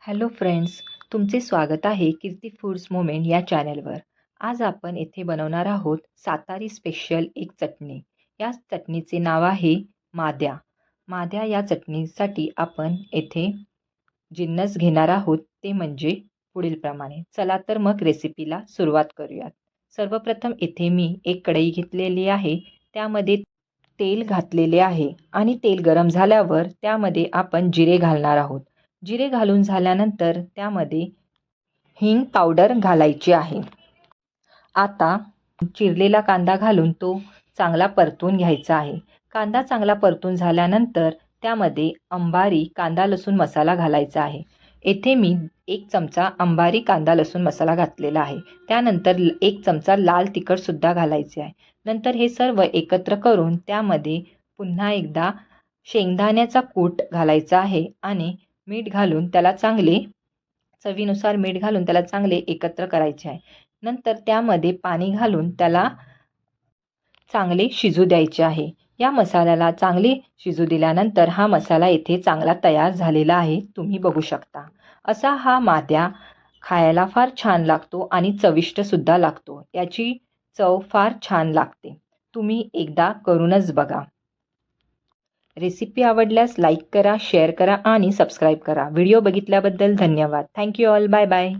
Hello friends, तुमचे स्वागत आहे कीर्ती फूड्स मोमेंट या चॅनलवर. आज आपण येथे बनवणार आहोत सातारी स्पेशल एक चटणी. या चटणीचे नाव आहे माद्या. माद्या या चटणीसाठी आपण येथे जिन्नस घेणार आहोत ते म्हणजे पुढीलप्रमाणे. चला तर मग रेसिपीला सुरुवात करूयात. सर्वप्रथम येथे मी एक कढई घेतलेली आहे. त्यामध्ये तेल घातलेले आहे आणि तेल गरम झाल्यावर त्यामध्ये आपण जिरे घालणार आहोत. जिरे घालून झाल्यानंतर त्यामध्ये हिंग पावडर घालायची आहे. आता चिरलेला कांदा घालून तो चांगला परतून घ्यायचा आहे. कांदा चांगला परतून झाल्यानंतर त्यामध्ये अंबारी कांदा लसूण मसाला घालायचा आहे. येथे मी 1 चमचा अंबारी कांदा लसूण मसाला घातलेला आहे. त्यानंतर 1 चमचा लाल तिखटसुद्धा घालायचे आहे. नंतर हे सर्व एकत्र करून त्यामध्ये पुन्हा एकदा शेंगदाण्याचा कूट घालायचा आहे आणि मीठ घालून त्याला चांगले चवीनुसार मीठ घालून त्याला चांगले एकत्र करायचे आहे. नंतर त्यामध्ये पाणी घालून त्याला चांगले शिजू द्यायचे आहे. या मसाल्याला चांगले शिजू दिल्यानंतर हा मसाला येथे चांगला तयार झालेला आहे, तुम्ही बघू शकता. असा हा माद्या खायला फार छान लागतो आणि चविष्टसुद्धा लागतो. याची चव फार छान लागते. तुम्ही एकदा करूनच बघा. रेसिपी आवडल्यास लाईक करा, शेअर करा आणि सबस्क्राईब करा. व्हिडिओ बघितल्याबद्दल धन्यवाद. Thank you all. Bye bye.